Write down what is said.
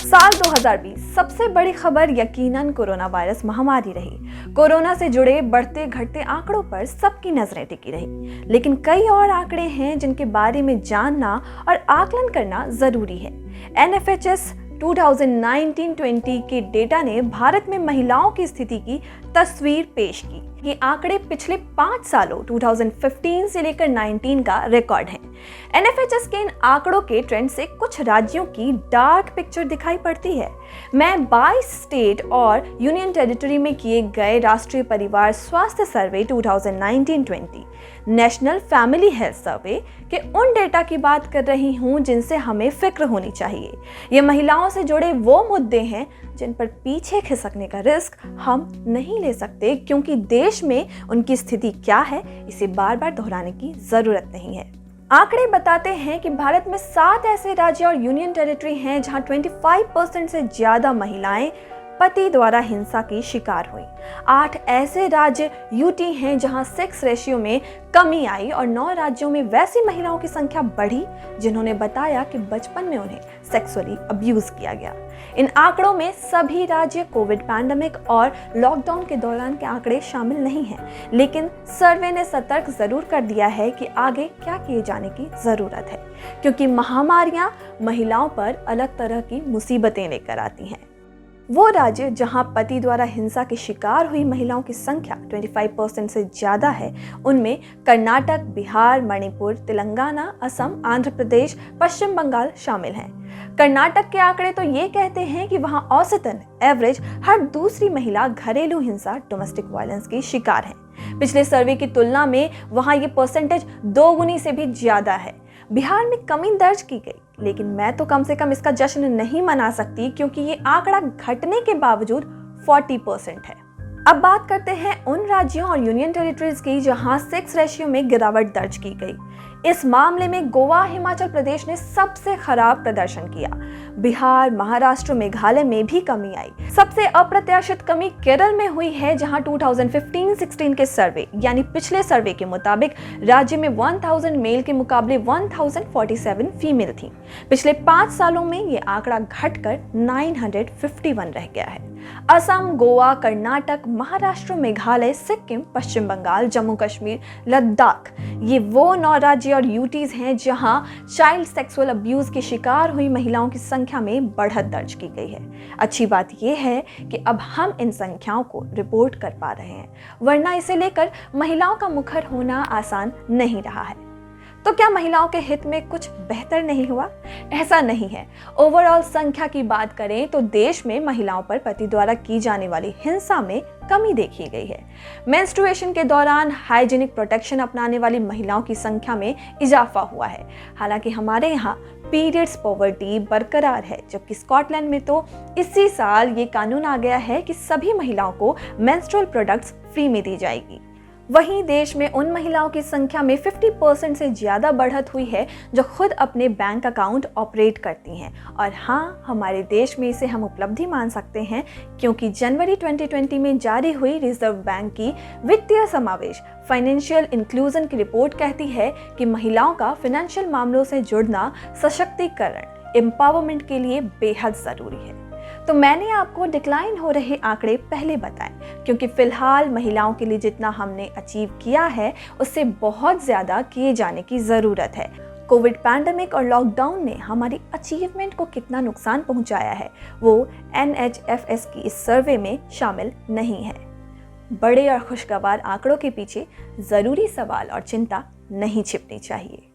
साल 2020 सबसे बड़ी खबर यकीनन कोरोना वायरस महामारी रही। कोरोना से जुड़े बढ़ते घटते आंकड़ों पर सबकी नजरें टिकी रही, लेकिन कई और आंकड़े हैं जिनके बारे में जानना और आकलन करना जरूरी है। NFHS 2019-20 के डेटा ने भारत में महिलाओं की स्थिति की तस्वीर पेश की। ये आंकड़े पिछले 5 सालों 2015 से लेकर 19 का रिकॉर्ड है। NFHS के इन आंकड़ों के ट्रेंड से कुछ राज्यों की डार्क पिक्चर दिखाई पड़ती है। मैं 22 स्टेट और यूनियन टेरिटरी में किए गए राष्ट्रीय परिवार स्वास्थ्य सर्वे 2019-20 नेशनल फैमिली हेल्थ सर्वे के उन डेटा की बात कर रही हूँ जिनसे हमें फिक्र होनी चाहिए। ये महिलाओं से जुड़े वो मुद्दे हैं जिन पर पीछे खिसकने का रिस्क हम नहीं ले सकते, क्योंकि देश में उनकी स्थिति क्या है इसे बार बार दोहराने की जरूरत नहीं है। आंकड़े बताते हैं कि भारत में 7 ऐसे राज्य और यूनियन टेरिटरी हैं जहां 25% से ज्यादा महिलाएं पति द्वारा हिंसा की शिकार हुई। 8 ऐसे राज्य यूटी हैं जहां सेक्स रेशियो में कमी आई और 9 राज्यों में वैसी महिलाओं की संख्या बढ़ी जिन्होंने बताया कि बचपन में उन्हें सेक्सुअली अब्यूज किया गया। इन आंकड़ों में सभी राज्य कोविड पैंडेमिक और लॉकडाउन के दौरान के आंकड़े शामिल नहीं हैं, लेकिन सर्वे ने सतर्क जरूर कर दिया है कि आगे क्या किए जाने की जरूरत है, क्योंकि महामारियां महिलाओं पर अलग तरह की मुसीबतें लेकर आती हैं। वो राज्य जहां पति द्वारा हिंसा की शिकार हुई महिलाओं की संख्या 25% से ज्यादा है, उनमें कर्नाटक, बिहार, मणिपुर, तेलंगाना, असम, आंध्र प्रदेश, पश्चिम बंगाल शामिल हैं। कर्नाटक के आंकड़े तो ये कहते हैं कि वहां औसतन एवरेज हर दूसरी महिला घरेलू हिंसा डोमेस्टिक वायलेंस की शिकार है। पिछले सर्वे की तुलना में वहां ये परसेंटेज 2 गुनी से भी ज्यादा है। बिहार में कमी दर्ज की गई, लेकिन मैं तो कम से कम इसका जश्न नहीं मना सकती, क्योंकि ये आंकड़ा घटने के बावजूद 40% है। अब बात करते हैं उन राज्यों और यूनियन टेरिटरीज की जहां सेक्स रेशियो में गिरावट दर्ज की गई। इस मामले में गोवा, हिमाचल प्रदेश ने सबसे खराब प्रदर्शन किया। बिहार, महाराष्ट्र, मेघालय में भी कमी आई। सबसे अप्रत्याशित कमी केरल में हुई है, जहां 2015-16 के सर्वे यानी पिछले सर्वे के मुताबिक राज्य में 1000 मेल के मुकाबले 1047 फीमेल थी। पिछले 5 सालों में ये आंकड़ा घटकर 951 रह गया है। असम, गोवा, कर्नाटक, महाराष्ट्र, मेघालय, सिक्किम, पश्चिम बंगाल, जम्मू कश्मीर, लद्दाख ये वो 9 राज्य और यूटीज हैं जहां चाइल्ड सेक्सुअल अब्यूज की शिकार हुई महिलाओं की संख्या में बढ़त दर्ज की गई है। अच्छी बात यह है कि अब हम इन संख्याओं को रिपोर्ट कर पा रहे हैं, वरना इसे लेकर महिलाओं का मुखर होना आसान नहीं रहा है। तो क्या महिलाओं के हित में कुछ बेहतर नहीं हुआ? ऐसा नहीं है। ओवरऑल संख्या की बात करें तो देश में महिलाओं पर पति द्वारा की जाने वाली हिंसा में कमी देखी गई है। मेंस्ट्रुएशन के दौरान हाइजीनिक प्रोटेक्शन अपनाने वाली महिलाओं की संख्या में इजाफा हुआ है। हालांकि हमारे यहाँ पीरियड्स पॉवर्टी बरकरार है, जबकि स्कॉटलैंड में तो इसी साल ये कानून आ गया है कि सभी महिलाओं को मेंस्ट्रुअल प्रोडक्ट्स फ्री में दी जाएगी। वहीं देश में उन महिलाओं की संख्या में 50% से ज्यादा बढ़त हुई है जो खुद अपने बैंक अकाउंट ऑपरेट करती हैं। और हाँ, हमारे देश में इसे हम उपलब्धि मान सकते हैं, क्योंकि जनवरी 2020 में जारी हुई रिजर्व बैंक की वित्तीय समावेश फाइनेंशियल इंक्लूजन की रिपोर्ट कहती है कि महिलाओं का फाइनेंशियल मामलों से जुड़ना सशक्तिकरण, एम्पावरमेंट के लिए बेहद जरूरी है। तो मैंने आपको डिक्लाइन हो रहे आंकड़े पहले बताए, क्योंकि फिलहाल महिलाओं के लिए जितना हमने अचीव किया है उससे बहुत ज्यादा किए जाने की जरूरत है। कोविड पैंडेमिक और लॉकडाउन ने हमारी अचीवमेंट को कितना नुकसान पहुंचाया है वो NHFS की इस सर्वे में शामिल नहीं है। बड़े और खुशगवार आंकड़ों के पीछे जरूरी सवाल और चिंता नहीं छिपनी चाहिए।